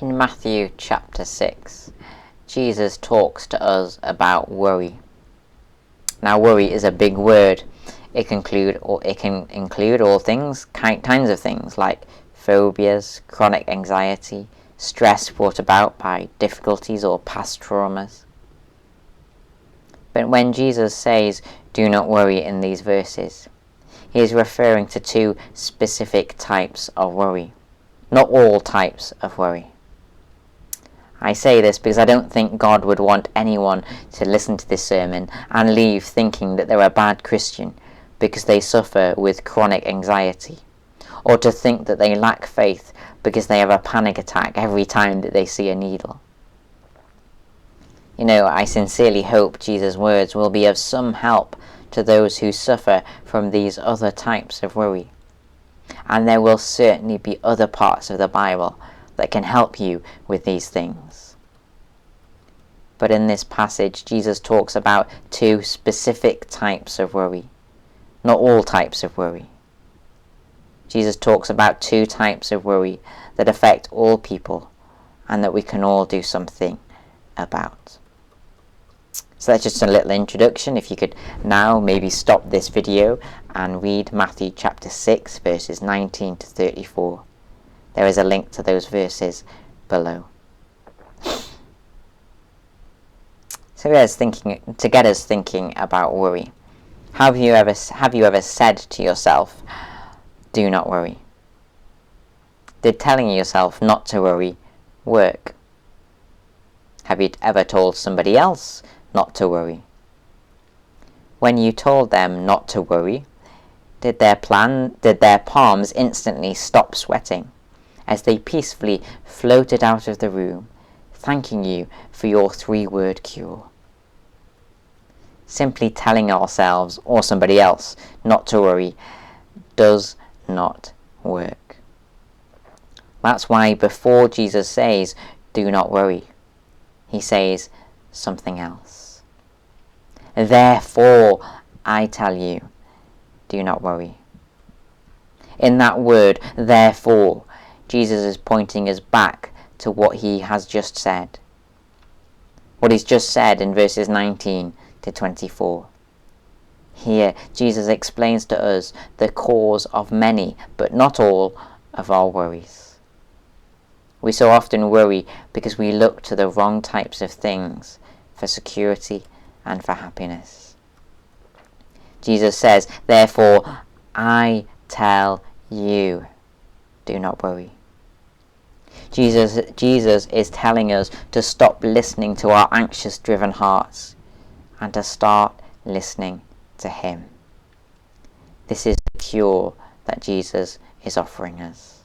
In Matthew chapter 6, Jesus talks to us about worry. Now, worry is a big word. It can include all kinds of things like phobias, chronic anxiety, stress brought about by difficulties or past traumas. But when Jesus says, "Do not worry" in these verses, he is referring to two specific types of worry, not all types of worry. I say this because I don't think God would want anyone to listen to this sermon and leave thinking that they're a bad Christian because they suffer with chronic anxiety, or to think that they lack faith because they have a panic attack every time that they see a needle. I sincerely hope Jesus' words will be of some help to those who suffer from these other types of worry. And there will certainly be other parts of the Bible that can help you with these things. But in this passage, Jesus talks about two specific types of worry, not all types of worry. Jesus talks about two types of worry that affect all people and that we can all do something about. So that's just a little introduction. If you could now maybe stop this video and read Matthew chapter 6 verses 19 to 34. There is a link to those verses below. So to get us thinking about worry, have you ever said to yourself, "Do not worry"? Did telling yourself not to worry work? Have you ever told somebody else not to worry? When you told them not to worry, did their palms instantly stop sweating as they peacefully floated out of the room, thanking you for your 3-word cure? Simply telling ourselves or somebody else not to worry does not work. That's why before Jesus says, "Do not worry," he says something else. "Therefore, I tell you, do not worry." In that word, therefore, Jesus is pointing us back to what he has just said. What he's just said in verses 19 to 24. Here, Jesus explains to us the cause of many, but not all, of our worries. We so often worry because we look to the wrong types of things for security and for happiness. Jesus says, "Therefore, I tell you, do not worry." Jesus is telling us to stop listening to our anxious-driven hearts and to start listening to him. This is the cure that Jesus is offering us.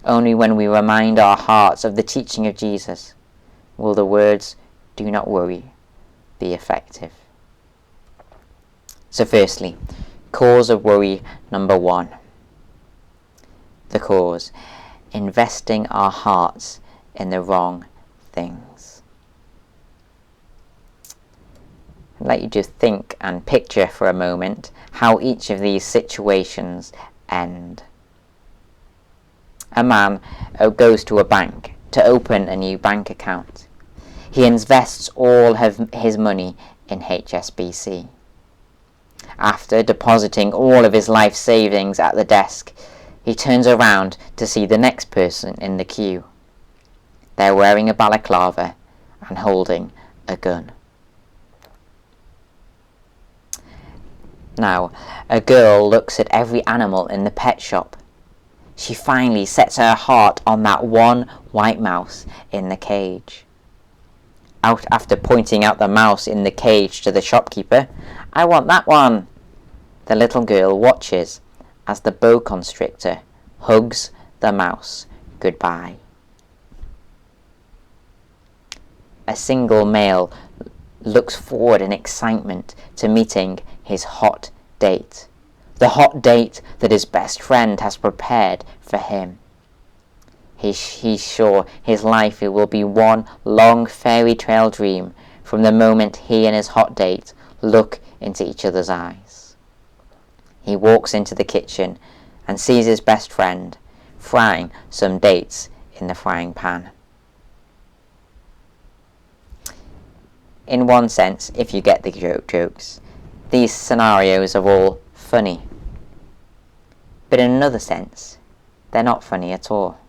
Only when we remind our hearts of the teaching of Jesus will the words, "Do not worry," be effective. So firstly, cause of worry number 1. The cause: investing our hearts in the wrong things. I'd like you to think and picture for a moment how each of these situations end. A man goes to a bank to open a new bank account. He invests all of his money in HSBC. After depositing all of his life savings at the desk, he turns around to see the next person in the queue. They're wearing a balaclava and holding a gun. Now, a girl looks at every animal in the pet shop. She finally sets her heart on that one white mouse in the cage. After pointing out the mouse in the cage to the shopkeeper, "I want that one." The little girl watches as the boa constrictor hugs the mouse goodbye. A single male looks forward in excitement to meeting his hot date, the hot date that his best friend has prepared for him. He's sure his life will be one long fairy tale dream from the moment he and his hot date look into each other's eyes. He walks into the kitchen and sees his best friend frying some dates in the frying pan. In one sense, if you get the jokes, these scenarios are all funny. But in another sense, they're not funny at all.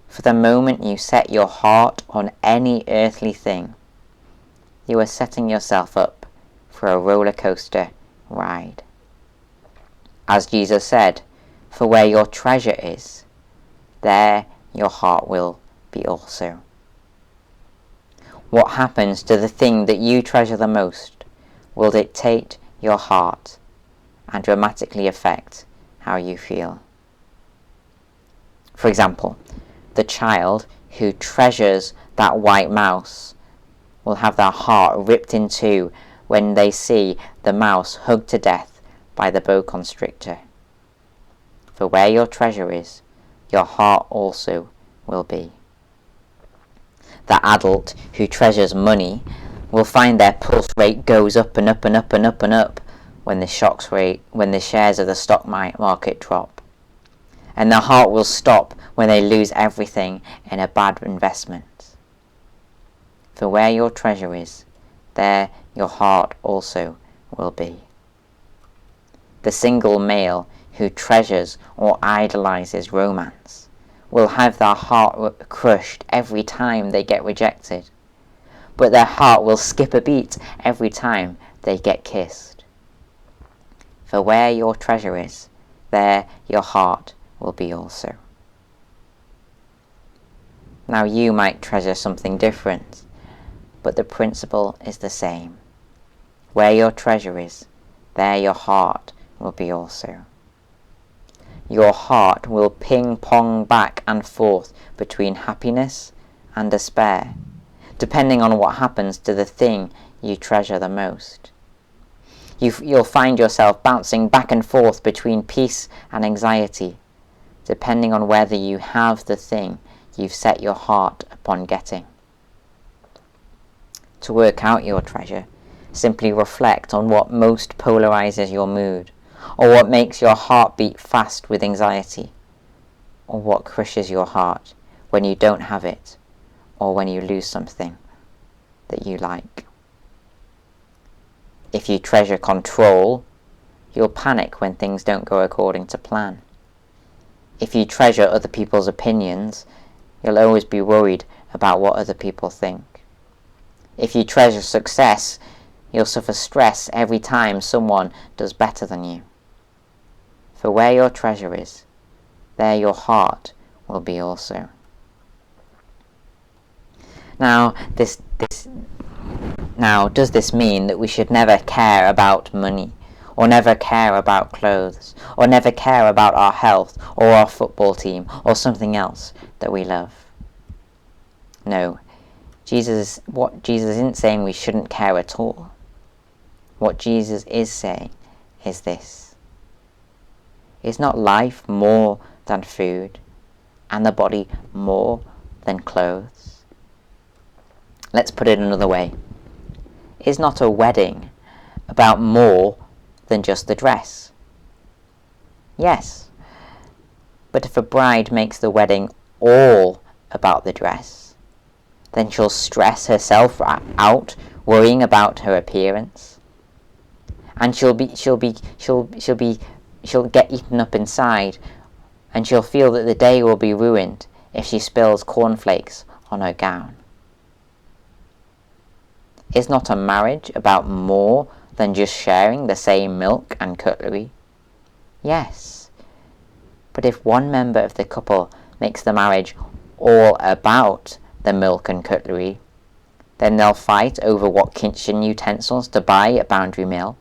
For the moment you set your heart on any earthly thing, you are setting yourself up for a roller coaster ride. As Jesus said, for where your treasure is, there your heart will be also. What happens to the thing that you treasure the most will dictate your heart and dramatically affect how you feel. For example, the child who treasures that white mouse will have their heart ripped in two when they see the mouse hugged to death by the boa constrictor. For where your treasure is, your heart also will be. The adult who treasures money will find their pulse rate goes up and up and up and up and up when the shares of the stock market drop. And their heart will stop when they lose everything in a bad investment. For where your treasure is, there your heart also will be. The single male who treasures or idolizes romance will have their heart crushed every time they get rejected, but their heart will skip a beat every time they get kissed. For where your treasure is, there your heart will be also. Now you might treasure something different, but the principle is the same. Where your treasure is, there your heart will be also. Your heart will ping-pong back and forth between happiness and despair, depending on what happens to the thing you treasure the most. You'll find yourself bouncing back and forth between peace and anxiety, depending on whether you have the thing you've set your heart upon getting. To work out your treasure, simply reflect on what most polarizes your mood, or what makes your heart beat fast with anxiety, or what crushes your heart when you don't have it, or when you lose something that you like. If you treasure control, you'll panic when things don't go according to plan. If you treasure other people's opinions, you'll always be worried about what other people think. If you treasure success, you'll suffer stress every time someone does better than you. For where your treasure is, there your heart will be also. Now, does this mean that we should never care about money, or never care about clothes, or never care about our health, or our football team, or something else that we love? No, Jesus isn't saying we shouldn't care at all. What Jesus is saying is this: is not life more than food, and the body more than clothes? Let's put it another way. Is not a wedding about more than just the dress? Yes, but if a bride makes the wedding all about the dress, then she'll stress herself out worrying about her appearance, and she'll get eaten up inside, and she'll feel that the day will be ruined if she spills cornflakes on her gown. Is not a marriage about more than just sharing the same milk and cutlery? Yes, but if one member of the couple makes the marriage all about the milk and cutlery, then they'll fight over what kitchen utensils to buy at Boundary Mill,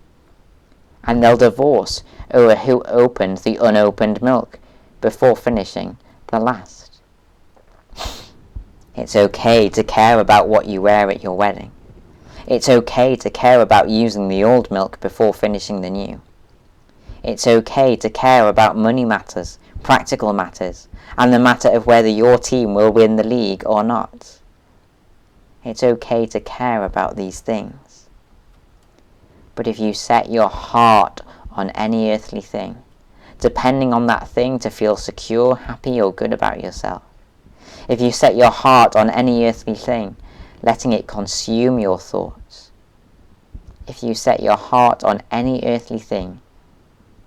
and they'll divorce over who opened the unopened milk before finishing the last. It's okay to care about what you wear at your wedding. It's okay to care about using the old milk before finishing the new. It's okay to care about money matters, practical matters, and the matter of whether your team will win the league or not. It's okay to care about these things. But if you set your heart on any earthly thing, depending on that thing to feel secure, happy, or good about yourself, if you set your heart on any earthly thing, letting it consume your thoughts, if you set your heart on any earthly thing,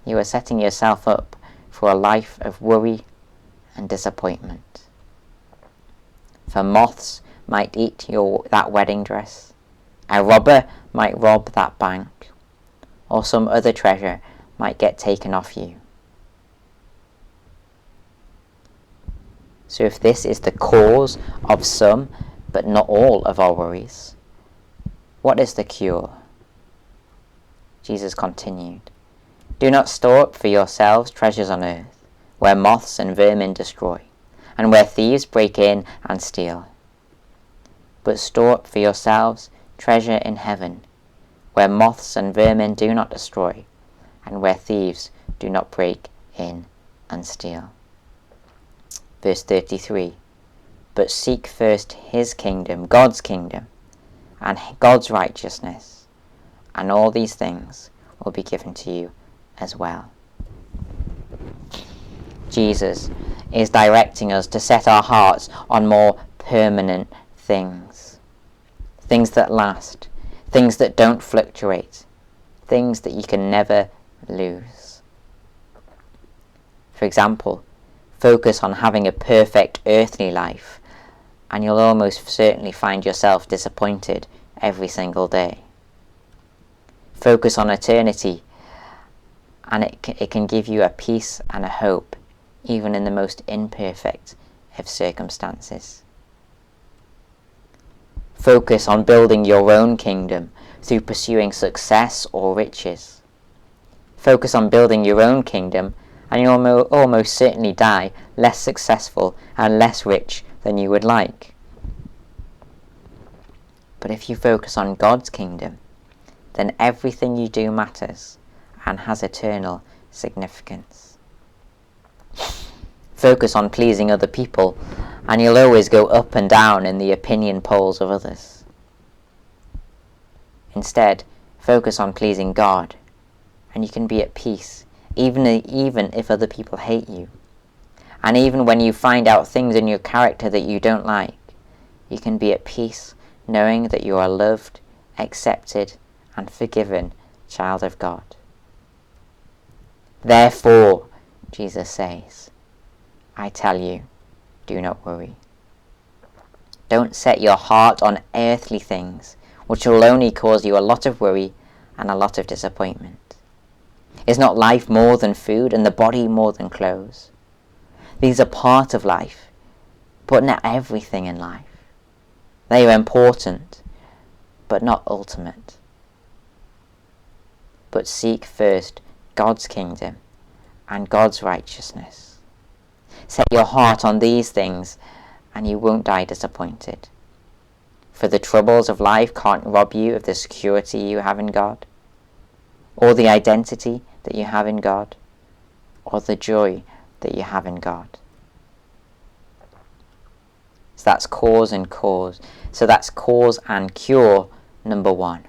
you are setting yourself up for a life of worry and disappointment. For moths might eat that wedding dress, a robber might rob that bank, or some other treasure might get taken off you. So if this is the cause of some, but not all of our worries, what is the cure? Jesus continued, "Do not store up for yourselves treasures on earth, where moths and vermin destroy, and where thieves break in and steal. But store up for yourselves treasure in heaven, where moths and vermin do not destroy, and where thieves do not break in and steal." Verse 33, "But seek first his kingdom," God's kingdom, "and God's righteousness, and all these things will be given to you as well." Jesus is directing us to set our hearts on more permanent things. Things that last, things that don't fluctuate, things that you can never lose. For example, focus on having a perfect earthly life, and you'll almost certainly find yourself disappointed every single day. Focus on eternity, and it can give you a peace and a hope, even in the most imperfect of circumstances. Focus on building your own kingdom through pursuing success or riches. Focus on building your own kingdom, and you'll almost certainly die less successful and less rich than you would like. But if you focus on God's kingdom, then everything you do matters and has eternal significance. Focus on pleasing other people, and you'll always go up and down in the opinion polls of others. Instead, focus on pleasing God, and you can be at peace, even if other people hate you. And even when you find out things in your character that you don't like, you can be at peace knowing that you are loved, accepted, and forgiven child of God. Therefore, Jesus says, I tell you, do not worry. Don't set your heart on earthly things, which will only cause you a lot of worry and a lot of disappointment. Is not life more than food, and the body more than clothes? These are part of life, but not everything in life. They are important, but not ultimate. But seek first God's kingdom and God's righteousness. Set your heart on these things, and you won't die disappointed. For the troubles of life can't rob you of the security you have in God, or the identity that you have in God, or the joy that you have in God. So that's cause and cure number 1.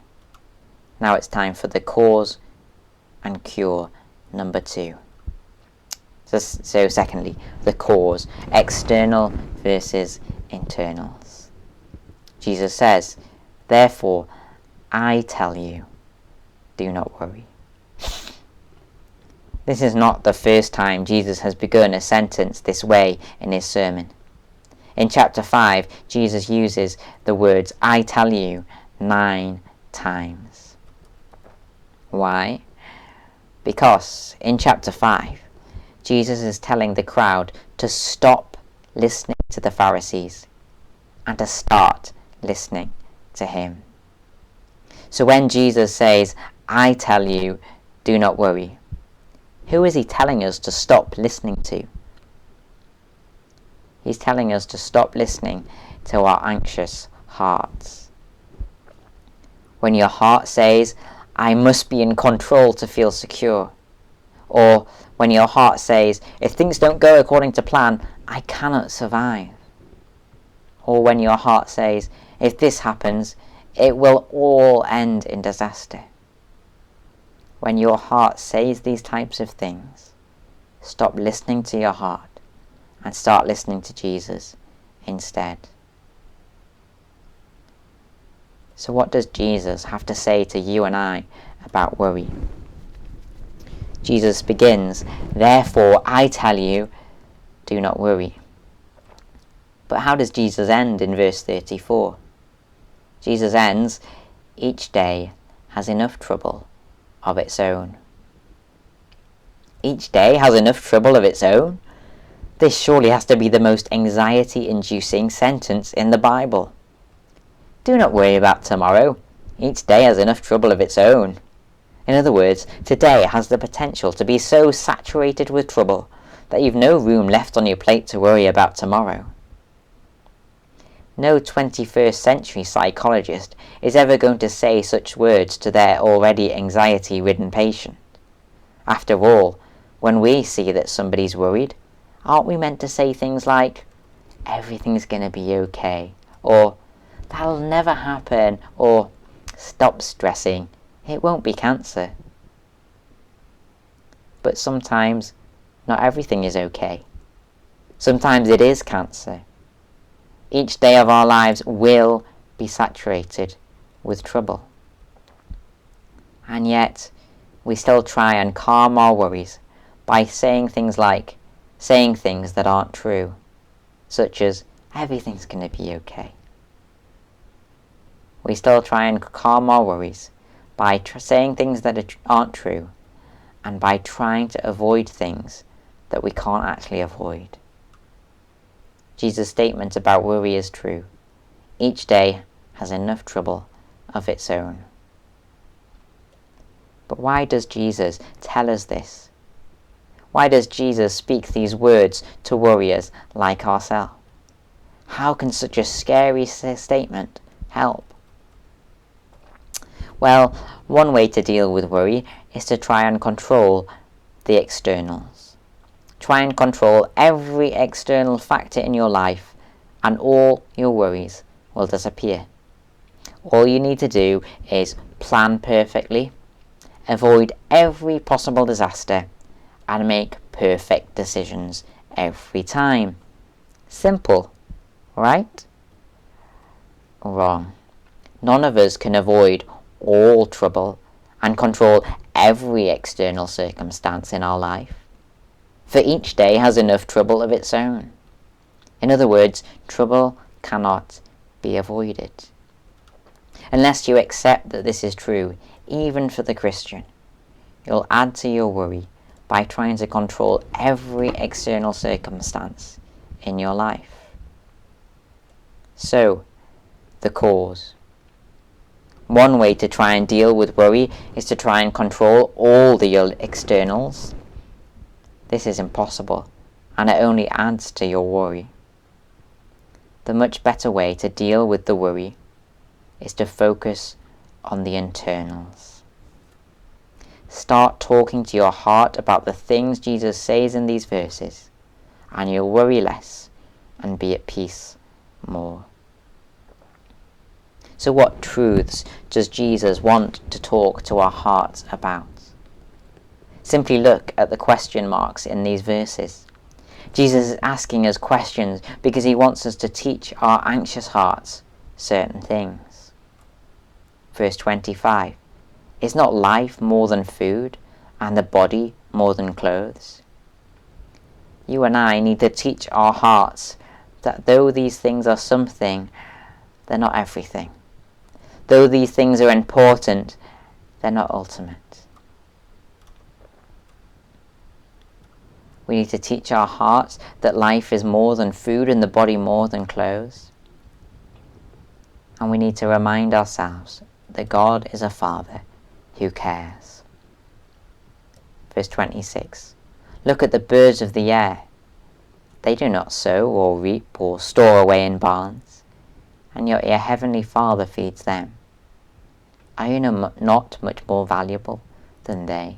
Now it's time for the cause and cure number 2. So secondly, the cause, external versus internals. Jesus says, therefore, I tell you, do not worry. This is not the first time Jesus has begun a sentence this way in his sermon. In chapter 5, Jesus uses the words, I tell you, 9 times. Why? Because in chapter 5, Jesus is telling the crowd to stop listening to the Pharisees and to start listening to him. So when Jesus says, I tell you, do not worry, who is he telling us to stop listening to? He's telling us to stop listening to our anxious hearts. When your heart says, I must be in control to feel secure, or when your heart says, if things don't go according to plan, I cannot survive, or when your heart says, if this happens, it will all end in disaster. When your heart says these types of things, stop listening to your heart and start listening to Jesus instead. So what does Jesus have to say to you and I about worry? Jesus begins, "Therefore I tell you, do not worry." But how does Jesus end in verse 34? Jesus ends, "Each day has enough trouble of its own." Each day has enough trouble of its own? This surely has to be the most anxiety-inducing sentence in the Bible. Do not worry about tomorrow. Each day has enough trouble of its own. In other words, today has the potential to be so saturated with trouble that you've no room left on your plate to worry about tomorrow. No 21st century psychologist is ever going to say such words to their already anxiety-ridden patient. After all, when we see that somebody's worried, aren't we meant to say things like, "Everything's going to be okay," or "That'll never happen," or "Stop stressing, it won't be cancer"? But sometimes not everything is okay. Sometimes it is cancer. Each day of our lives will be saturated with trouble. And yet, we still try and calm our worries by saying things that aren't true, such as, "Everything's going to be okay." We still try and calm our worries by saying things that aren't true, and by trying to avoid things that we can't actually avoid. Jesus' statement about worry is true. Each day has enough trouble of its own. But why does Jesus tell us this? Why does Jesus speak these words to worriers like ourselves? How can such a scary statement help? Well, one way to deal with worry is to try and control the externals. Try and control every external factor in your life, and all your worries will disappear. All you need to do is plan perfectly, avoid every possible disaster, and make perfect decisions every time. Simple, right? Wrong. None of us can avoid all trouble and control every external circumstance in our life, for each day has enough trouble of its own. In other words, trouble cannot be avoided. Unless you accept that this is true, even for the Christian, you'll add to your worry by trying to control every external circumstance in your life. So, the cause. One way to try and deal with worry is to try and control all the externals. This is impossible, and it only adds to your worry. The much better way to deal with the worry is to focus on the internals. Start talking to your heart about the things Jesus says in these verses, and you'll worry less and be at peace more. So what truths does Jesus want to talk to our hearts about? Simply look at the question marks in these verses. Jesus is asking us questions because he wants us to teach our anxious hearts certain things. Verse 25. Is not life more than food, and the body more than clothes? You and I need to teach our hearts that though these things are something, they're not everything. Though these things are important, they're not ultimate. We need to teach our hearts that life is more than food and the body more than clothes. And we need to remind ourselves that God is a Father who cares. Verse 26. Look at the birds of the air. They do not sow or reap or store away in barns, and yet your heavenly Father feeds them. Are you not much more valuable than they?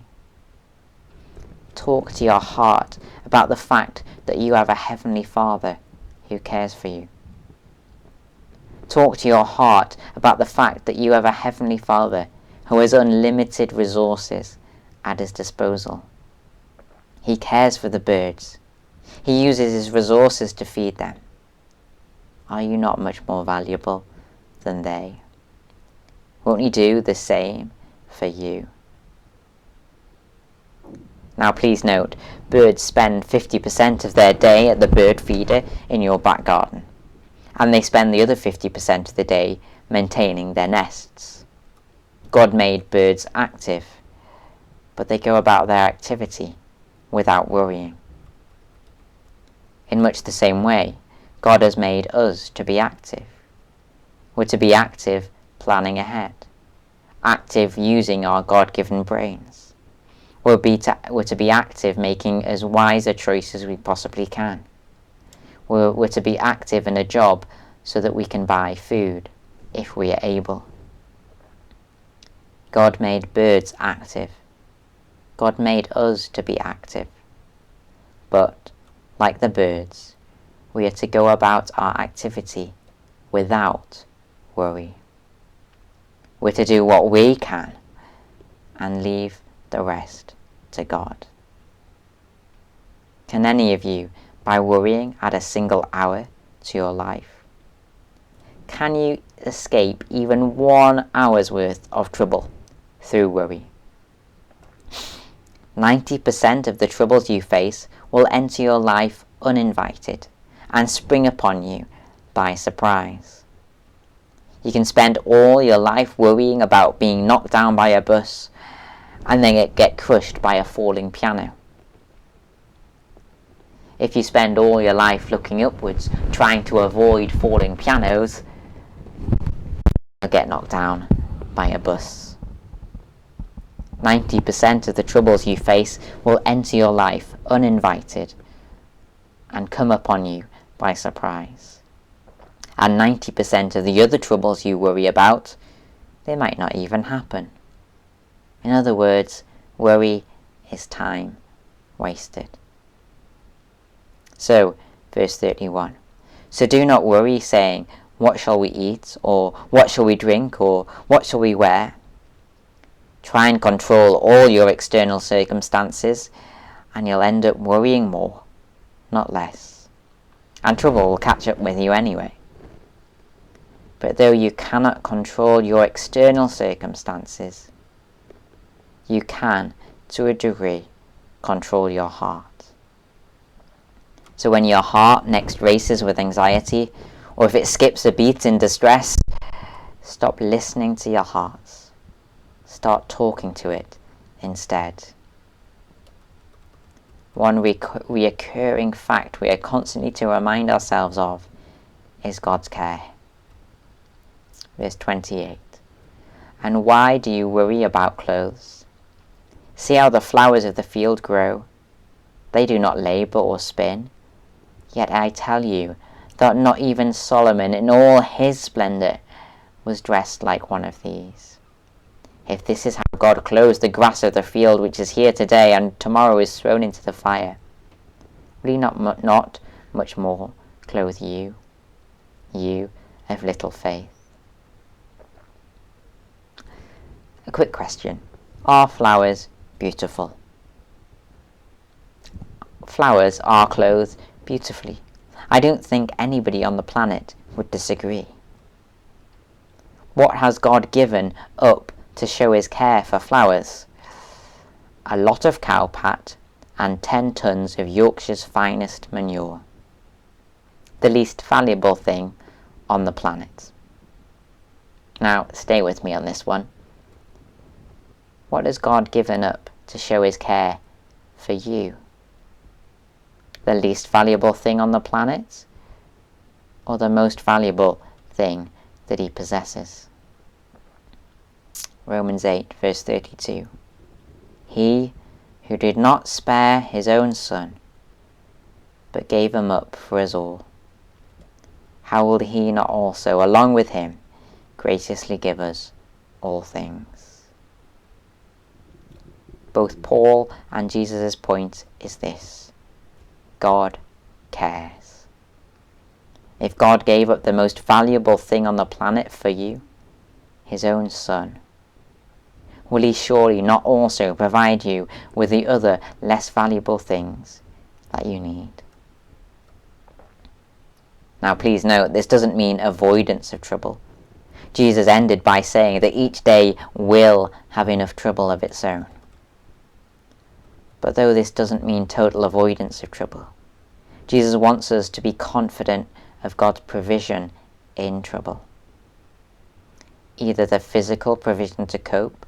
Talk to your heart about the fact that you have a heavenly Father who cares for you. Talk to your heart about the fact that you have a heavenly Father who has unlimited resources at his disposal. He cares for the birds. He uses his resources to feed them. Are you not much more valuable than they? Won't He do the same for you? Now please note, birds spend 50% of their day at the bird feeder in your back garden, and they spend the other 50% of the day maintaining their nests. God made birds active, but they go about their activity without worrying. In much the same way, God has made us to be active. We're to be active planning ahead, active using our God-given brains. We're to be active making as wise a choice as we possibly can. We're to be active in a job so that we can buy food, if we are able. God made birds active. God made us to be active. But, like the birds, we are to go about our activity without worry. We're to do what we can and leave the rest to God. Can any of you, by worrying, add a single hour to your life? Can you escape even 1 hour's worth of trouble through worry? 90% of the troubles you face will enter your life uninvited and spring upon you by surprise. You can spend all your life worrying about being knocked down by a bus and then get crushed by a falling piano. If you spend all your life looking upwards, trying to avoid falling pianos, you'll get knocked down by a bus. 90% of the troubles you face will enter your life uninvited and come upon you by surprise. And 90% of the other troubles you worry about, they might not even happen. In other words, worry is time wasted. So, verse 31. So do not worry, saying, what shall we eat? Or what shall we drink? Or what shall we wear? Try and control all your external circumstances, and you'll end up worrying more, not less. And trouble will catch up with you anyway. But though you cannot control your external circumstances, you can, to a degree, control your heart. So when your heart next races with anxiety, or if it skips a beat in distress, stop listening to your heart. Start talking to it instead. One reoccurring fact we are constantly to remind ourselves of is God's care. Verse 28. And why do you worry about clothes? See how the flowers of the field grow. They do not labor or spin. Yet I tell you that not even Solomon in all his splendor was dressed like one of these. If this is how God clothes the grass of the field, which is here today and tomorrow is thrown into the fire, will He not much more clothe you, you of little faith? A quick question. Are flowers beautiful? Flowers are clothed beautifully. I don't think anybody on the planet would disagree. What has God given up to show His care for flowers? A lot of cow pat and 10 tons of Yorkshire's finest manure. The least valuable thing on the planet. Now, stay with me on this one. What has God given up to show His care for you? The least valuable thing on the planet, or the most valuable thing that He possesses? Romans 8 verse 32. He who did not spare His own Son, but gave Him up for us all, how will He not also, along with Him, graciously give us all things? Both Paul and Jesus' point is this: God cares. If God gave up the most valuable thing on the planet for you, His own Son, will He surely not also provide you with the other less valuable things that you need? Now please note, this doesn't mean avoidance of trouble. Jesus ended by saying that each day will have enough trouble of its own. But though this doesn't mean total avoidance of trouble, Jesus wants us to be confident of God's provision in trouble. Either the physical provision to cope,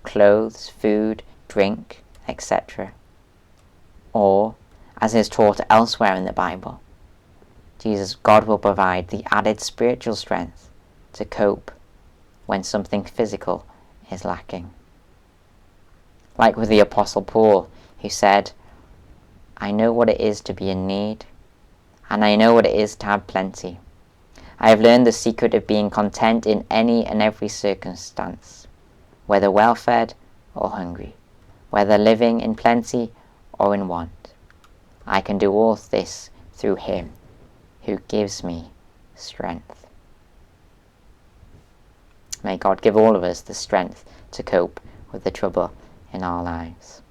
clothes, food, drink, etc. Or, as is taught elsewhere in the Bible, God will provide the added spiritual strength to cope when something physical is lacking. Like with the Apostle Paul, who said, I know what it is to be in need, and I know what it is to have plenty. I have learned the secret of being content in any and every circumstance, whether well-fed or hungry, whether living in plenty or in want. I can do all this through Him who gives me strength. May God give all of us the strength to cope with the trouble in our lives.